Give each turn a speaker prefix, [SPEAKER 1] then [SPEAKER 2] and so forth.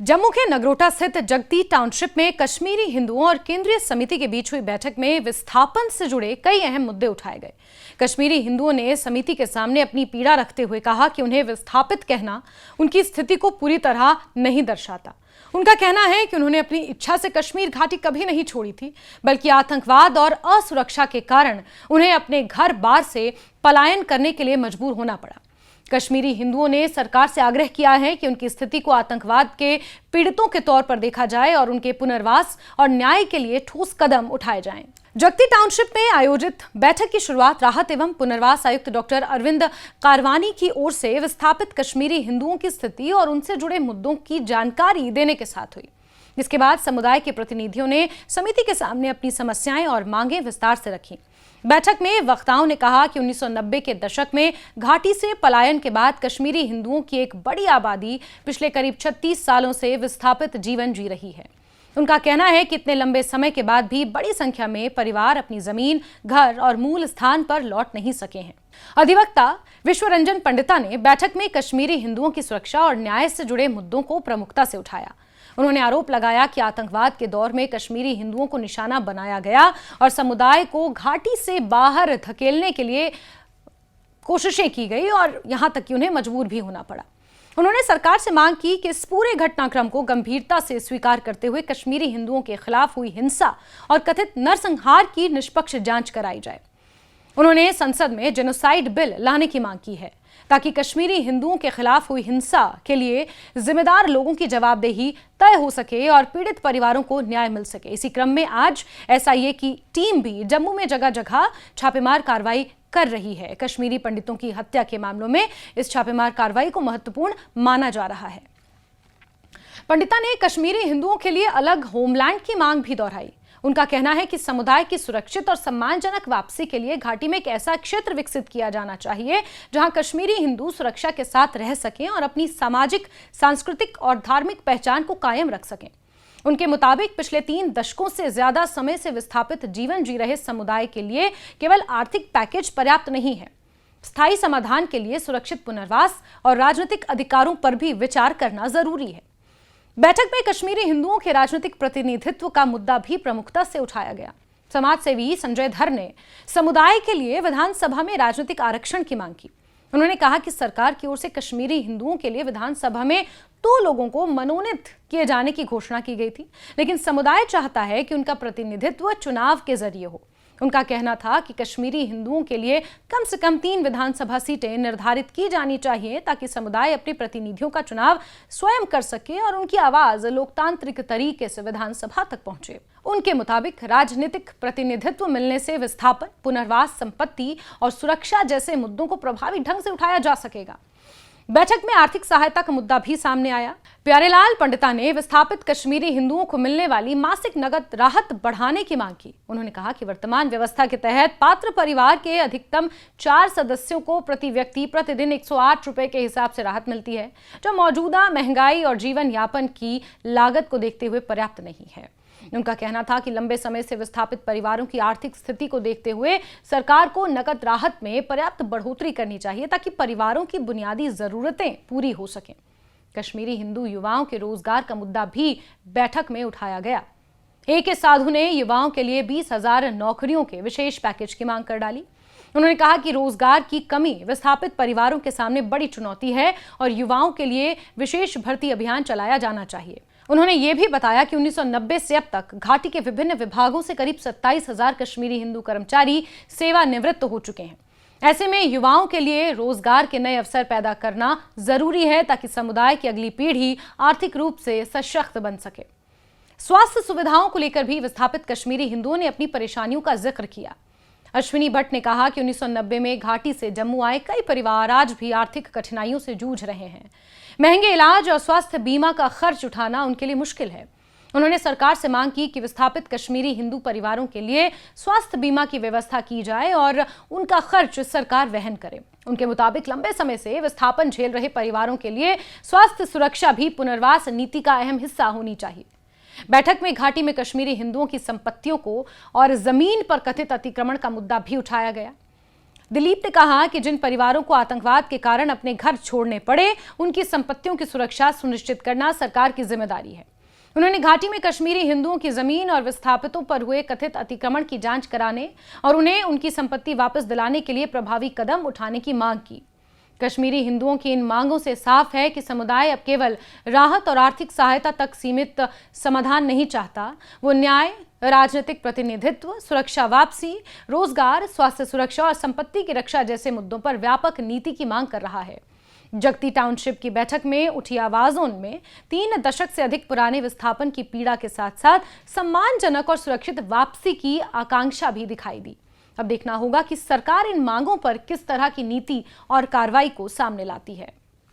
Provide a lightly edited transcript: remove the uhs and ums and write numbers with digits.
[SPEAKER 1] जम्मू के नगरोटा स्थित जगती टाउनशिप में कश्मीरी हिंदुओं और केंद्रीय समिति के बीच हुई बैठक में विस्थापन से जुड़े कई अहम मुद्दे उठाए गए। कश्मीरी हिंदुओं ने समिति के सामने अपनी पीड़ा रखते हुए कहा कि उन्हें विस्थापित कहना उनकी स्थिति को पूरी तरह नहीं दर्शाता। उनका कहना है कि उन्होंने अपनी इच्छा से कश्मीर घाटी कभी नहीं छोड़ी थी, बल्कि आतंकवाद और असुरक्षा के कारण उन्हें अपने घर बार से पलायन करने के लिए मजबूर होना पड़ा। कश्मीरी हिंदुओं ने सरकार से आग्रह किया है कि उनकी स्थिति को आतंकवाद के पीड़ितों के तौर पर देखा जाए और उनके पुनर्वास और न्याय के लिए ठोस कदम उठाए जाएं। जगती टाउनशिप में आयोजित बैठक की शुरुआत राहत एवं पुनर्वास आयुक्त डॉक्टर अरविंद कारवानी की ओर से विस्थापित कश्मीरी हिंदुओं की स्थिति और उनसे जुड़े मुद्दों की जानकारी देने के साथ हुई। इसके बाद समुदाय के प्रतिनिधियों ने समिति के सामने अपनी समस्याएं और मांगें विस्तार से रखी। बैठक में वक्ताओं ने कहा कि 1990 के दशक में घाटी से पलायन के बाद कश्मीरी हिंदुओं की एक बड़ी आबादी पिछले करीब 36 सालों से विस्थापित जीवन जी रही है। उनका कहना है कि इतने लंबे समय के बाद भी बड़ी संख्या में परिवार अपनी जमीन, घर और मूल स्थान पर लौट नहीं सके हैं। अधिवक्ता विश्वरंजन पंडिता ने बैठक में कश्मीरी हिंदुओं की सुरक्षा और न्याय से जुड़े मुद्दों को प्रमुखता से उठाया। उन्होंने आरोप लगाया कि आतंकवाद के दौर में कश्मीरी हिंदुओं को निशाना बनाया गया और समुदाय को घाटी से बाहर धकेलने के लिए कोशिशें की गई और यहां तक कि उन्हें मजबूर भी होना पड़ा। उन्होंने सरकार से मांग की कि इस पूरे घटनाक्रम को गंभीरता से स्वीकार करते हुए कश्मीरी हिंदुओं के खिलाफ हुई हिंसा और कथित नरसंहार की निष्पक्ष जांच कराई जाए। उन्होंने संसद में जेनोसाइड बिल लाने की मांग की है ताकि कश्मीरी हिंदुओं के खिलाफ हुई हिंसा के लिए जिम्मेदार लोगों की जवाबदेही तय हो सके और पीड़ित परिवारों को न्याय मिल सके। इसी क्रम में आज एसआईए की टीम भी जम्मू में जगह जगह छापेमार कार्रवाई कर रही है। कश्मीरी पंडितों की हत्या के मामलों में इस छापेमार कार्रवाई को महत्वपूर्ण माना जा रहा है। पंडिता ने कश्मीरी हिंदुओं के लिए अलग होमलैंड की मांग भी दोहराई। उनका कहना है कि समुदाय की सुरक्षित और सम्मानजनक वापसी के लिए घाटी में एक ऐसा क्षेत्र विकसित किया जाना चाहिए जहां कश्मीरी हिंदू सुरक्षा के साथ रह सकें और अपनी सामाजिक, सांस्कृतिक और धार्मिक पहचान को कायम रख सकें। उनके मुताबिक पिछले 3 दशकों से ज्यादा समय से विस्थापित जीवन जी रहे समुदाय के लिए केवल आर्थिक पैकेज पर्याप्त नहीं है। स्थायी समाधान के लिए सुरक्षित पुनर्वास और राजनीतिक अधिकारों पर भी विचार करना जरूरी है। बैठक में कश्मीरी हिंदुओं के राजनीतिक प्रतिनिधित्व का मुद्दा भी प्रमुखता से उठाया गया। समाज सेवी संजय धर ने समुदाय के लिए विधानसभा में राजनीतिक आरक्षण की मांग की। उन्होंने कहा कि सरकार की ओर से कश्मीरी हिंदुओं के लिए विधानसभा में 2 लोगों को मनोनीत किए जाने की घोषणा की गई थी, लेकिन समुदाय चाहता है कि उनका प्रतिनिधित्व चुनाव के जरिए हो। उनका कहना था कि कश्मीरी हिंदुओं के लिए कम से कम 3 विधानसभा सीटें निर्धारित की जानी चाहिए ताकि समुदाय अपने प्रतिनिधियों का चुनाव स्वयं कर सके और उनकी आवाज लोकतांत्रिक तरीके से विधानसभा तक पहुंचे। उनके मुताबिक राजनीतिक प्रतिनिधित्व मिलने से विस्थापन, पुनर्वास, संपत्ति और सुरक्षा जैसे मुद्दों को प्रभावी ढंग से उठाया जा सकेगा। बैठक में आर्थिक सहायता का मुद्दा भी सामने आया। प्यारेलाल पंडिता ने विस्थापित कश्मीरी हिंदुओं को मिलने वाली मासिक नगद राहत बढ़ाने की मांग की। उन्होंने कहा कि वर्तमान व्यवस्था के तहत पात्र परिवार के अधिकतम 4 सदस्यों को प्रति व्यक्ति प्रतिदिन 108 रुपए के हिसाब से राहत मिलती है, जो मौजूदा महंगाई और जीवन यापन की लागत को देखते हुए पर्याप्त नहीं है। उनका कहना था कि लंबे समय से विस्थापित परिवारों की आर्थिक स्थिति को देखते हुए सरकार को नकद राहत में पर्याप्त बढ़ोतरी करनी चाहिए ताकि परिवारों की बुनियादी जरूरतें पूरी हो सकें। कश्मीरी हिंदू युवाओं के रोजगार का मुद्दा भी बैठक में उठाया गया। AK साधु ने युवाओं के लिए 20,000 नौकरियों के विशेष पैकेज की मांग कर डाली। उन्होंने कहा कि रोजगार की कमी विस्थापित परिवारों के सामने बड़ी चुनौती है और युवाओं के लिए विशेष भर्ती अभियान चलाया जाना चाहिए। उन्होंने ये भी बताया कि 1990 से अब तक घाटी के विभिन्न विभागों से करीब 27,000 कश्मीरी हिंदू कर्मचारी सेवानिवृत्त हो चुके हैं। ऐसे में युवाओं के लिए रोजगार के नए अवसर पैदा करना जरूरी है ताकि समुदाय की अगली पीढ़ी आर्थिक रूप से सशक्त बन सके। स्वास्थ्य सुविधाओं को लेकर भी विस्थापित कश्मीरी हिंदुओं ने अपनी परेशानियों का जिक्र किया। अश्विनी भट्ट ने कहा कि 1990 में घाटी से जम्मू आए कई परिवार आज भी आर्थिक कठिनाइयों से जूझ रहे हैं। महंगे इलाज और स्वास्थ्य बीमा का खर्च उठाना उनके लिए मुश्किल है। उन्होंने सरकार से मांग की कि विस्थापित कश्मीरी हिंदू परिवारों के लिए स्वास्थ्य बीमा की व्यवस्था की जाए और उनका खर्च सरकार वहन करे। उनके मुताबिक लंबे समय से विस्थापन झेल रहे परिवारों के लिए स्वास्थ्य सुरक्षा भी पुनर्वास नीति का अहम हिस्सा होनी चाहिए। बैठक में घाटी में कश्मीरी हिंदुओं की संपत्तियों को और जमीन पर कथित अतिक्रमण का मुद्दा भी उठाया गया। दिलीप ने कहा कि जिन परिवारों को आतंकवाद के कारण अपने घर छोड़ने पड़े, उनकी संपत्तियों की सुरक्षा सुनिश्चित करना सरकार की जिम्मेदारी है। उन्होंने घाटी में कश्मीरी हिंदुओं की जमीन और विस्थापितों पर हुए कथित अतिक्रमण की जांच कराने और उन्हें उनकी संपत्ति वापस दिलाने के लिए प्रभावी कदम उठाने की मांग की। कश्मीरी हिंदुओं की इन मांगों से साफ है कि समुदाय अब केवल राहत और आर्थिक सहायता तक सीमित समाधान नहीं चाहता। वो न्याय, राजनीतिक प्रतिनिधित्व, सुरक्षा वापसी, रोजगार, स्वास्थ्य सुरक्षा और संपत्ति की रक्षा जैसे मुद्दों पर व्यापक नीति की मांग कर रहा है। जगती टाउनशिप की बैठक में उठी आवाजों में 3 दशक से अधिक पुराने विस्थापन की पीड़ा के साथ साथ सम्मानजनक और सुरक्षित वापसी की आकांक्षा भी दिखाई दी। अब देखना होगा कि सरकार इन मांगों पर किस तरह की नीति और कार्रवाई को सामने लाती है।